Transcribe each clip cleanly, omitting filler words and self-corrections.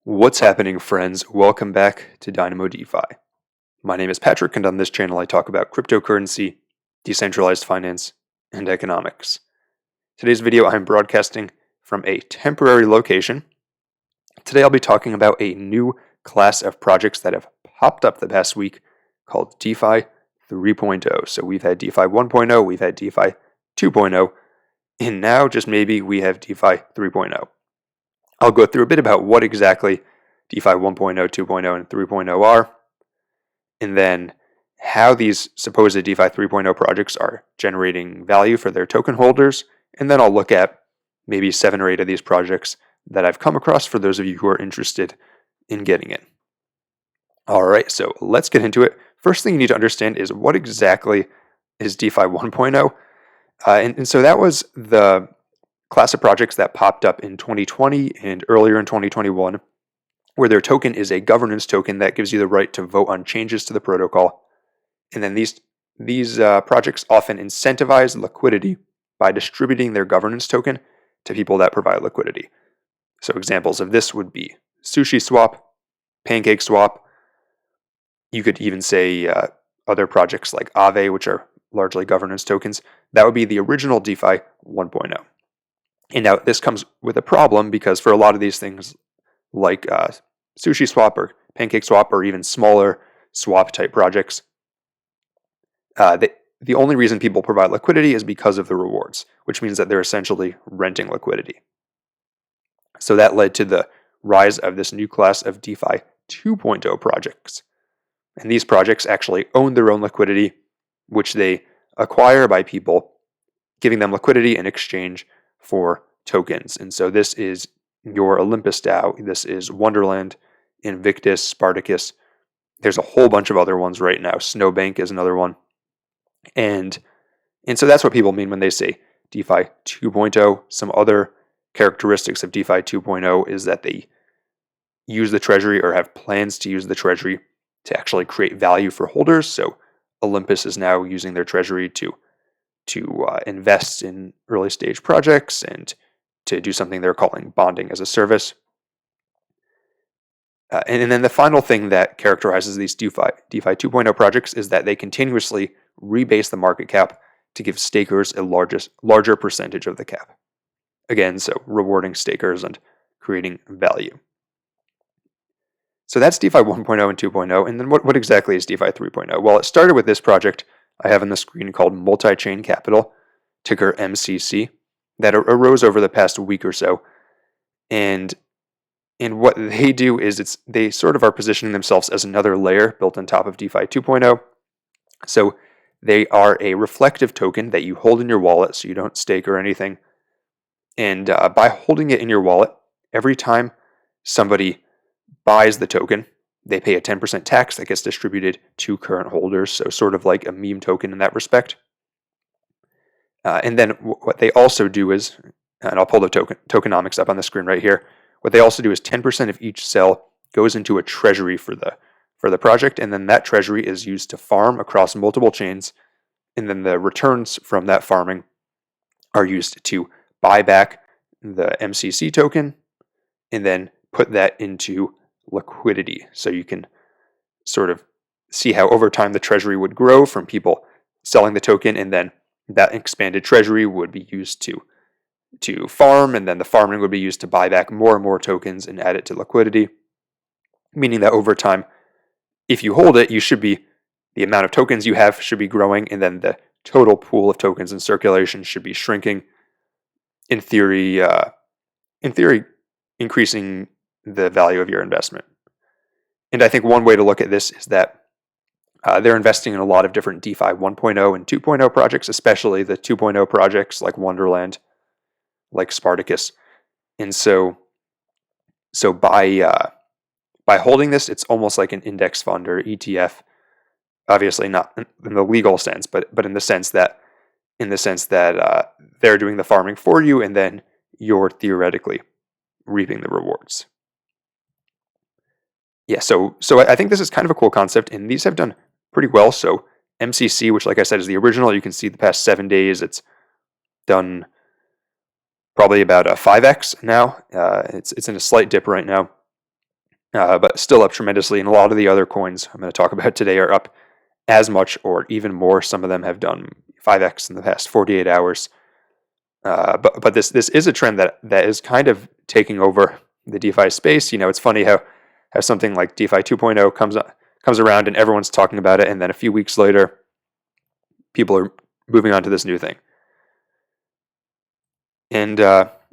What's happening, friends? Welcome back to Dynamo DeFi. My name is Patrick, and on this channel I talk about cryptocurrency, decentralized finance, and economics. Today's video I'm broadcasting from a temporary location. Today I'll be talking about a new class of projects that have popped up the past week called DeFi 3.0. So we've had DeFi 1.0, we've had DeFi 2.0, and now just maybe we have DeFi 3.0. I'll go through a bit about what exactly DeFi 1.0, 2.0, and 3.0 are, and then how these supposed DeFi 3.0 projects are generating value for their token holders, and then I'll look at maybe 7 or 8 of these projects that I've come across for those of you who are interested in getting in. Alright, so let's get into it. First thing you need to understand is what exactly is DeFi 1.0, and so that was the class of projects that popped up in 2020 and earlier in 2021, where their token is a governance token that gives you the right to vote on changes to the protocol. And then these projects often incentivize liquidity by distributing their governance token to people that provide liquidity. So examples of this would be Sushi Swap, Pancake Swap. You could even say other projects like Aave, which are largely governance tokens. That would be the original DeFi 1.0. And now this comes with a problem because for a lot of these things like Sushi Swap or Pancake Swap or even smaller swap type projects, the only reason people provide liquidity is because of the rewards, which means that they're essentially renting liquidity. So that led to the rise of this new class of DeFi 2.0 projects. And these projects actually own their own liquidity, which they acquire by people giving them liquidity in exchange for tokens. And so this is your Olympus DAO, this is Wonderland, Invictus, Spartacus. There's a whole bunch of other ones right now. Snowbank is another one. And so that's what people mean when they say DeFi 2.0. Some other characteristics of DeFi 2.0 is that they use the treasury or have plans to use the treasury to actually create value for holders. So Olympus is now using their treasury to invest in early stage projects and to do something they're calling bonding as a service. And then the final thing that characterizes these DeFi 2.0 projects is that they continuously rebase the market cap to give stakers a larger percentage of the cap. Again, so rewarding stakers and creating value. So that's DeFi 1.0 and 2.0. And then what exactly is DeFi 3.0? Well, it started with this project I have on the screen called Multi-Chain Capital, ticker MCC, that arose over the past week or so. And what they do is they sort of are positioning themselves as another layer built on top of DeFi 2.0. So they are a reflective token that you hold in your wallet so you don't stake or anything. And by holding it in your wallet, every time somebody buys the token, they pay a 10% tax that gets distributed to current holders, so sort of like a meme token in that respect. And then what they also do is, and I'll pull the tokenomics up on the screen right here, what they also do is 10% of each sell goes into a treasury for the project, and then that treasury is used to farm across multiple chains, and then the returns from that farming are used to buy back the MCC token, and then put that into liquidity. So you can sort of see how over time the treasury would grow from people selling the token, and then that expanded treasury would be used to farm, and then the farming would be used to buy back more and more tokens and add it to liquidity. Meaning that over time, if you hold it, the amount of tokens you have should be growing, and then the total pool of tokens in circulation should be shrinking. In theory, increasing the value of your investment. And I think one way to look at this is that they're investing in a lot of different DeFi 1.0 and 2.0 projects, especially the 2.0 projects like Wonderland, like Spartacus. And so by holding this, it's almost like an index fund or ETF. Obviously not in the legal sense, but in the sense that they're doing the farming for you, and then you're theoretically reaping the rewards. Yeah, so I think this is kind of a cool concept, and these have done pretty well. So MCC, which like I said is the original, you can see the past 7 days it's done probably about a 5x now. It's in a slight dip right now. but still up tremendously. And a lot of the other coins I'm going to talk about today are up as much or even more. Some of them have done 5x in the past 48 hours. But this is a trend that is kind of taking over the DeFi space. It's funny how something like DeFi 2.0 comes around and everyone's talking about it, and then a few weeks later, people are moving on to this new thing. And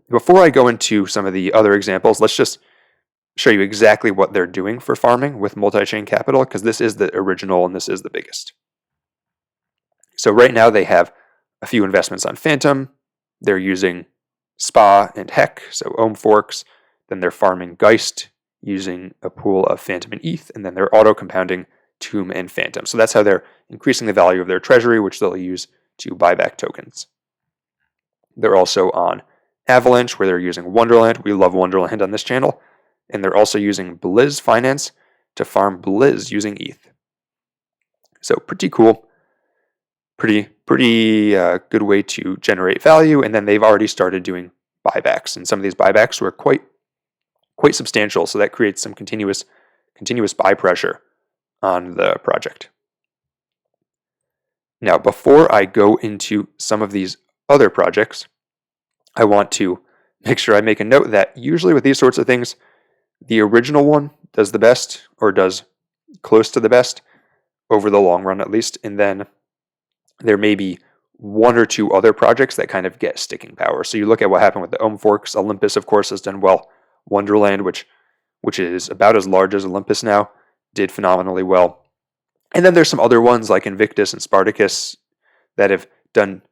before I go into some of the other examples, let's just show you exactly what they're doing for farming with multi-chain capital, because this is the original and this is the biggest. So right now they have a few investments on Phantom. They're using SPA and HEC, so Ohm forks. Then they're farming Geist using a pool of Phantom and ETH, and then they're auto-compounding Tomb and Phantom. So that's how they're increasing the value of their treasury, which they'll use to buy back tokens. They're also on Avalanche, where they're using Wonderland. We love Wonderland on this channel. And they're also using Blizz Finance to farm Blizz using ETH. So pretty cool. Pretty good way to generate value. And then they've already started doing buybacks. And some of these buybacks were quite substantial. So that creates some continuous buy pressure on the project. Now, before I go into some of these other projects, I want to make sure I make a note that usually with these sorts of things, the original one does the best, or does close to the best over the long run at least, and then there may be one or two other projects that kind of get sticking power. So you look at what happened with the Ohm forks. Olympus, of course, has done well. Wonderland, which is about as large as Olympus now, did phenomenally well. And then there's some other ones like Invictus and Spartacus that have done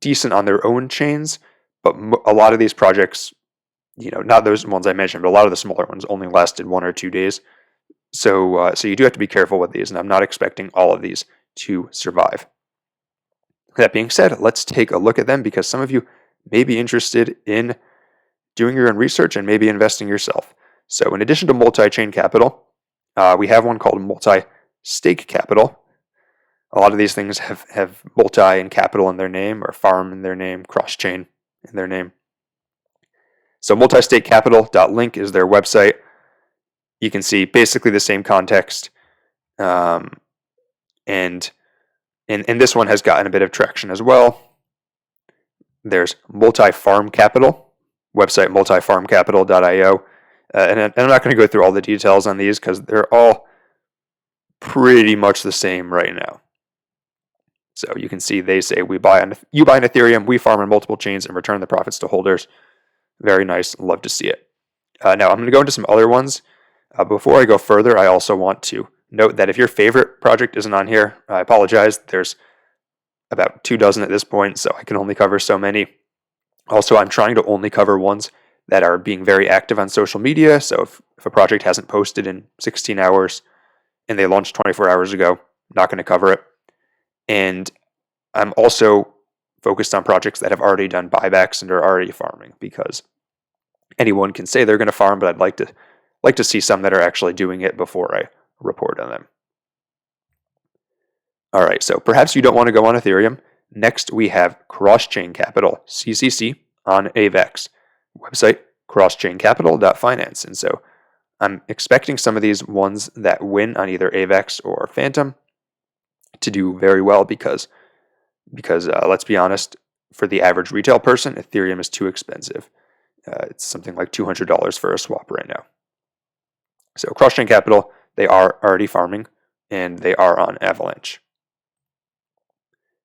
decent on their own chains, but a lot of these projects, not those ones I mentioned, but a lot of the smaller ones only lasted 1 or 2 days. So you do have to be careful with these, and I'm not expecting all of these to survive. That being said, let's take a look at them, because some of you may be interested in doing your own research and maybe investing yourself. So in addition to multi-chain capital, we have one called multi-stake capital. A lot of these things have multi and capital in their name, or farm in their name, cross-chain in their name. So multistakecapital.link is their website. You can see basically the same context. And this one has gotten a bit of traction as well. There's Multi-Farm Capital, website multifarmcapital.io. And I'm not going to go through all the details on these because they're all pretty much the same right now. So you can see they say you buy an Ethereum, we farm on multiple chains and return the profits to holders. Very nice. Love to see it. Now I'm going to go into some other ones. Before I go further, I also want to note that if your favorite project isn't on here, I apologize. There's about 24 at this point, so I can only cover so many. Also, I'm trying to only cover ones that are being very active on social media. So if a project hasn't posted in 16 hours and they launched 24 hours ago, I'm not going to cover it. And I'm also focused on projects that have already done buybacks and are already farming, because anyone can say they're going to farm, but I'd like to see some that are actually doing it before I report on them. All right, so perhaps you don't want to go on Ethereum. Next, we have Cross-Chain Capital, CCC, on AVAX. Website, crosschaincapital.finance. And so I'm expecting some of these ones that win on either AVAX or Phantom to do very well, because let's be honest, for the average retail person, Ethereum is too expensive. It's something like $200 for a swap right now. So Cross-Chain Capital, they are already farming, and they are on Avalanche.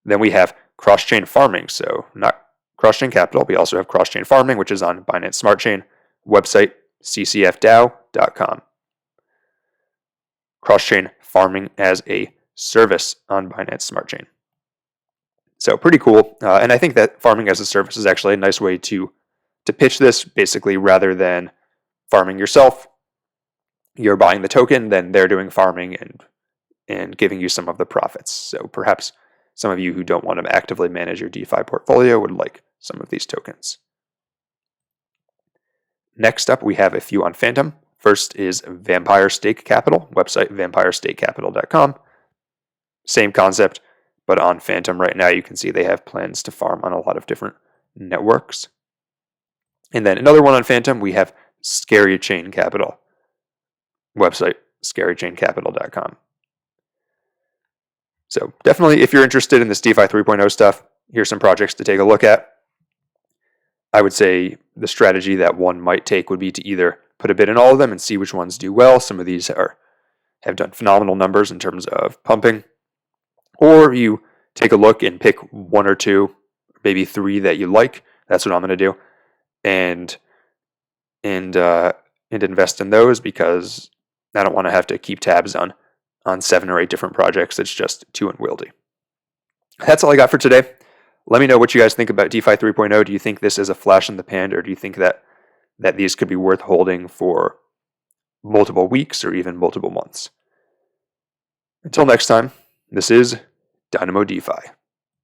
Then we have Cross-Chain Farming, so not Cross-Chain Capital. We also have Cross-Chain Farming, which is on Binance Smart Chain. Website, ccfdao.com. Cross-Chain Farming as a service on Binance Smart Chain. So pretty cool. And I think that farming as a service is actually a nice way to pitch this. Basically, rather than farming yourself, you're buying the token, then they're doing farming and giving you some of the profits. So perhaps some of you who don't want to actively manage your DeFi portfolio would like some of these tokens. Next up, we have a few on Phantom. First is Vampire Stake Capital, website vampirestakecapital.com. Same concept, but on Phantom right now, you can see they have plans to farm on a lot of different networks. And then another one on Phantom, we have Scary Chain Capital. website, scarychaincapital.com. So definitely, if you're interested in this DeFi 3.0 stuff, here's some projects to take a look at. I would say the strategy that one might take would be to either put a bid in all of them and see which ones do well. Some of these have done phenomenal numbers in terms of pumping. Or you take a look and pick one or two, maybe three that you like. That's what I'm going to do. And invest in those, because I don't want to have to keep tabs on 7 or 8 different projects. It's just too unwieldy. That's all I got for today. Let me know what you guys think about DeFi 3.0. Do you think this is a flash in the pan, or do you think that these could be worth holding for multiple weeks or even multiple months? Until next time, this is Dynamo DeFi.